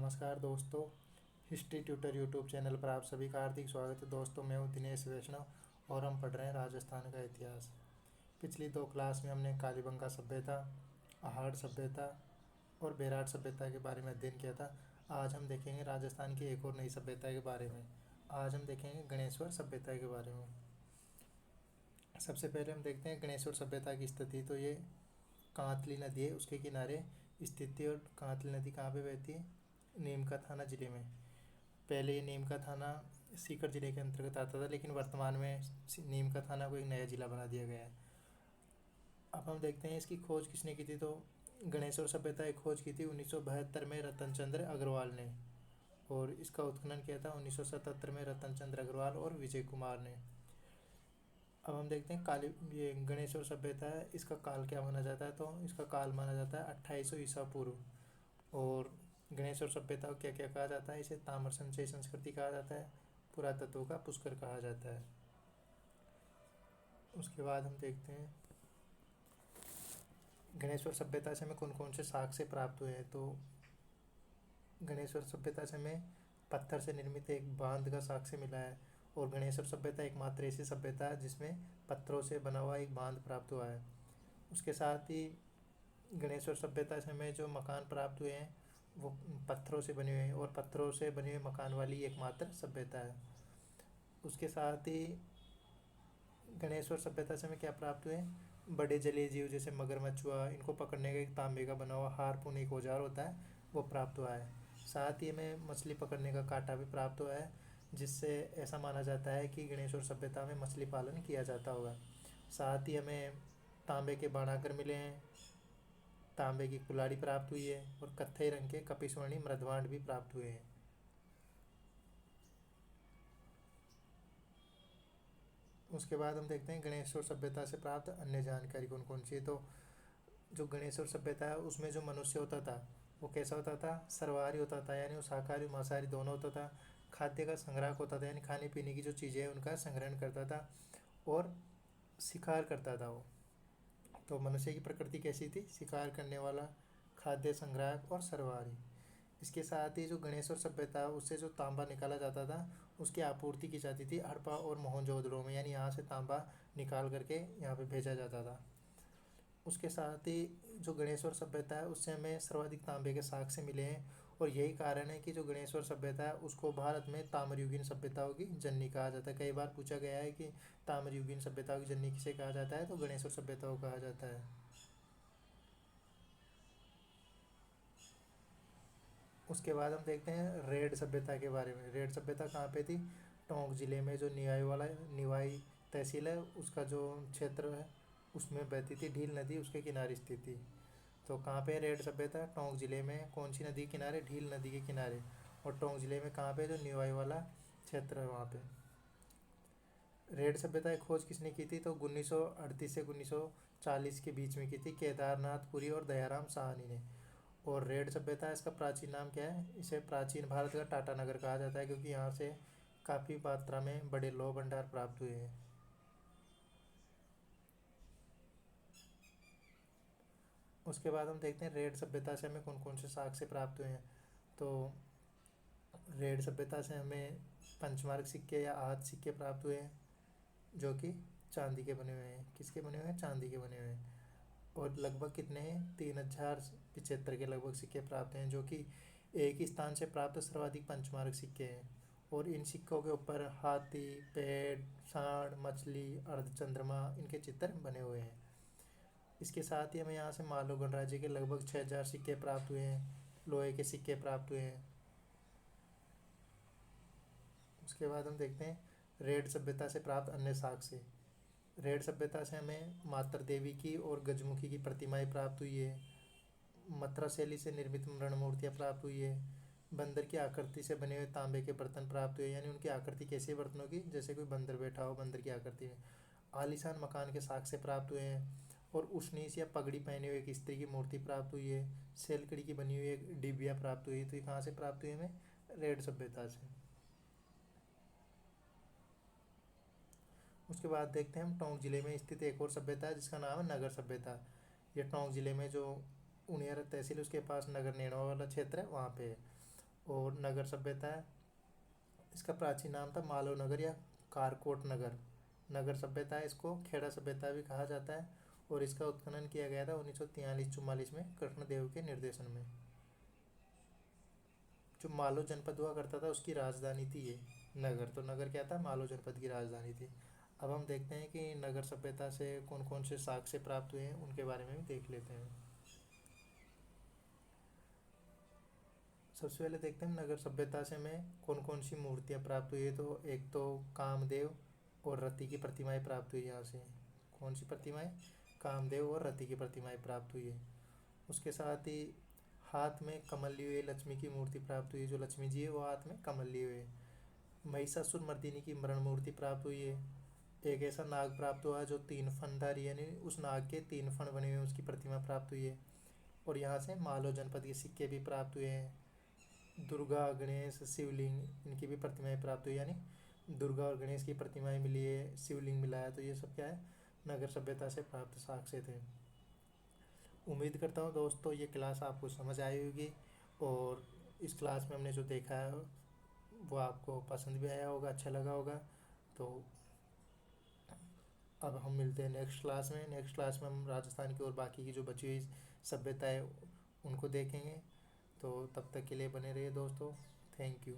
नमस्कार दोस्तों, history tutor YouTube channel पर आप सभी का हार्दिक स्वागत है। दोस्तों, मैं हूं दिनेश वैष्णव और हम पढ़ रहे हैं राजस्थान का इतिहास। पिछली दो क्लास में हमने कालीबंगा सभ्यता, अहाड़ सभ्यता और बेराट सभ्यता के बारे में अध्ययन किया था। आज हम देखेंगे राजस्थान की एक और नई सभ्यता के बारे में। आज हम देखेंगे गणेश्वर सभ्यता के बारे में। सबसे पहले हम देखते हैं गणेश्वर सभ्यता की स्थिति। तो ये कांतली नदी है, उसके किनारे स्थित थी। और कांतली नदी कहाँ पे बहती है? नीमका थाना जिले में। पहले ये नीमका थाना सीकर जिले के अंतर्गत आता था, लेकिन वर्तमान में नीमका थाना को एक नया जिला बना दिया गया है। अब हम देखते हैं इसकी खोज किसने की थी। तो गणेश्वर सभ्यता की खोज की थी 1972 में रतन चंद्र अग्रवाल ने, और इसका उत्खनन किया था 1977 में रतन चंद्र अग्रवाल और विजय कुमार ने। अब हम देखते हैं ये गणेश्वर सभ्यता है, इसका काल क्या माना जाता है। तो इसका काल माना जाता है 2800 ईसा पूर्व। और गणेश्वर सभ्यता को क्या क्या कहा जाता है? इसे ताम्र संचय संस्कृति कहा जाता है, पुरातत्व का पुष्कर कहा जाता है। उसके बाद हम देखते हैं गणेश्वर सभ्यता से हमें कौन कौन से साक्ष्य प्राप्त हुए हैं। तो गणेश्वर सभ्यता से हमें पत्थर से निर्मित एक बांध का साक्ष्य मिला है। और गणेश्वर सभ्यता एकमात्र ऐसी सभ्यता है जिसमें पत्थरों से बना हुआ एक बांध प्राप्त हुआ है। उसके साथ ही गणेश्वर सभ्यता से हमें जो मकान प्राप्त हुए हैं वो पत्थरों से बने हुए हैं, और पत्थरों से बने हुए मकान वाली एकमात्र सभ्यता है। उसके साथ ही गणेश्वर सभ्यता से हमें क्या प्राप्त हुए? बड़े जलीय जीव जैसे मगरमच्छ हुआ, इनको पकड़ने का एक तांबे का बना हुआ हार्पून एक औजार होता है, वो प्राप्त हुआ है। साथ ही हमें मछली पकड़ने का कांटा भी प्राप्त हुआ है, जिससे ऐसा माना जाता है कि गणेश्वर सभ्यता में मछली पालन किया जाता होगा। साथ ही हमें तांबे के बाणाकर मिले हैं, तांबे की कुल्हाड़ी प्राप्त हुई है, और कत्थई रंग के कपिस्वर्णी मृदभांड भी प्राप्त हुए हैं। उसके बाद हम देखते हैं गणेश्वर सभ्यता से प्राप्त अन्य जानकारी कौन कौन सी है। तो जो गणेश्वर सभ्यता है उसमें जो मनुष्य होता था वो कैसा होता था? सर्वाहारी होता था, यानी वो शाकाहारी मांसाहारी दोनों होता था। खाद्य का संग्राहक होता था, यानी खाने पीने की जो चीज़ें हैं उनका संग्रहण करता था, और शिकार करता था वो। तो मनुष्य की प्रकृति कैसी थी? शिकार करने वाला, खाद्य संग्राहक और सर्वाहारी। इसके साथ ही जो गणेश्वर सभ्यता है उससे जो तांबा निकाला जाता था उसकी आपूर्ति की जाती थी हड़प्पा और मोहनजोदड़ो में, यानी यहाँ से तांबा निकाल करके यहाँ पे भेजा जाता था। उसके साथ ही जो गणेश्वर सभ्यता है उससे हमें सर्वाधिक तांबे के साक्ष्य मिले हैं, और यही कारण है कि जो गणेश्वर सभ्यता है उसको भारत में ताम्रयुगीन सभ्यताओं की जननी कहा जाता है। कई बार पूछा गया है कि ताम्रयुगीन सभ्यताओं की जननी किसे कहा जाता है, तो गणेश्वर सभ्यता को कहा जाता है। उसके बाद हम देखते हैं रेड सभ्यता के बारे में। रेड सभ्यता कहाँ पे थी? टोंक जिले में जो निवाई तहसील है उसका जो क्षेत्र है उसमें बहती थी ढील नदी, उसके किनारे स्थित थी। तो कहाँ पे रेड सभ्यता? टोंक जिले में। कौन सी नदी के किनारे? ढील नदी के किनारे। और टोंक जिले में कहाँ पे? जो निवाई वाला क्षेत्र है वहाँ पे। रेड सभ्यता की खोज किसने की थी? तो 1938 से 1940 के बीच में की थी केदारनाथपुरी और दयाराम साहनी ने। और रेड सभ्यता, इसका प्राचीन नाम क्या है? इसे प्राचीन भारत का टाटा नगर कहा जाता है, क्योंकि यहाँ से काफ़ी मात्रा में बड़े लौह भंडार प्राप्त हुए हैं। उसके बाद हम देखते हैं रेड सभ्यता से हमें कौन कौन से साक्ष्य प्राप्त हुए हैं। तो रेड सभ्यता से हमें पंचमार्क सिक्के या आहत सिक्के प्राप्त हुए हैं, जो कि चांदी के बने हुए हैं। किसके बने हुए हैं? चांदी के बने हुए हैं। और लगभग कितने हैं? 3075 के लगभग सिक्के प्राप्त हैं, जो कि एक ही स्थान से प्राप्त सर्वाधिक पंचमार्क सिक्के हैं। और इन सिक्कों के ऊपर हाथी, पेड़, सांड, मछली, अर्धचंद्रमा, इनके चित्र बने हुए हैं। इसके साथ ही हमें यहाँ से मालव गणराज्य के लगभग 6000 सिक्के प्राप्त हुए हैं, लोहे के सिक्के प्राप्त हुए हैं। उसके बाद हम देखते हैं रेड सभ्यता से प्राप्त अन्य साक्ष्य। रेड सभ्यता से हमें मातर देवी की और गजमुखी की प्रतिमाएं प्राप्त हुई है। मथुरा शैली से निर्मित मृण मूर्तियाँ प्राप्त हुई है। बंदर की आकृति से बने हुए तांबे के बर्तन प्राप्त हुए, यानी उनकी आकृति कैसी है बर्तनों की? जैसे कोई बंदर बैठा हो, बंदर की आकृति में। आलीशान मकान के साक्ष्य प्राप्त हुए हैं। और उष्नीस या पगड़ी पहने हुए एक स्त्री की मूर्ति प्राप्त हुई है। सेलकड़ी की बनी हुई एक डिबिया प्राप्त हुई है। तो ये कहाँ से प्राप्त हुई हमें? रेड सभ्यता से। उसके बाद देखते हैं हम टोंक जिले में स्थित एक और सभ्यता है जिसका नाम है नगर सभ्यता। ये टोंक जिले में जो उनियारा तहसील उसके पास नगर नेड़वा वाला क्षेत्र है वहाँ पे है। और नगर सभ्यता है, इसका प्राचीन नाम था मालव नगर या कारकोट नगर। नगर सभ्यता है, इसको खेड़ा सभ्यता भी कहा जाता है। और इसका उत्खनन किया गया था 1943-44 में कृष्णदेव के निर्देशन में। जो मालो जनपद हुआ करता था उसकी राजधानी थी ये नगर। तो नगर क्या था, मालो जनपद की राजधानी थी। अब हम देखते हैं कि नगर सभ्यता से कौन कौन से साक्ष्य प्राप्त हुए हैं, उनके बारे में भी देख लेते हैं। सबसे पहले देखते हैं नगर सभ्यता से हमें कौन कौन सी मूर्तियाँ प्राप्त हुई है। तो एक तो कामदेव और रति की प्रतिमाएं प्राप्त हुई यहाँ से। कौन सी प्रतिमाएं, कामदेव और रति की प्रतिमाएं प्राप्त हुई है। उसके साथ ही हाथ में कमल लिए हुए लक्ष्मी की मूर्ति प्राप्त हुई है। जो लक्ष्मी जी है वो हाथ में कमल लिए हुए। महिषासुर मर्दिनी की मरण मूर्ति प्राप्त हुई है। एक ऐसा नाग प्राप्त हुआ है जो 3 फणधारी, यानी उस नाग के 3 फण बने हुए हैं, उसकी प्रतिमा प्राप्त हुई है। और यहाँ से मालो जनपद के सिक्के भी प्राप्त हुए हैं। दुर्गा, गणेश, शिवलिंग, इनकी भी प्रतिमाएं प्राप्त हुई, यानी दुर्गा और गणेश की प्रतिमाएं मिली है, शिवलिंग मिला है। तो ये सब क्या है, नगर सभ्यता से प्राप्त साक्ष्य थे। उम्मीद करता हूँ दोस्तों ये क्लास आपको समझ आई होगी, और इस क्लास में हमने जो देखा है वो आपको पसंद भी आया होगा, अच्छा लगा होगा। तो अब हम मिलते हैं नेक्स्ट क्लास में। नेक्स्ट क्लास में हम राजस्थान की और बाकी की जो बची हुई सभ्यता है उनको देखेंगे। तो तब तक के लिए बने रहिए दोस्तों। Thank you.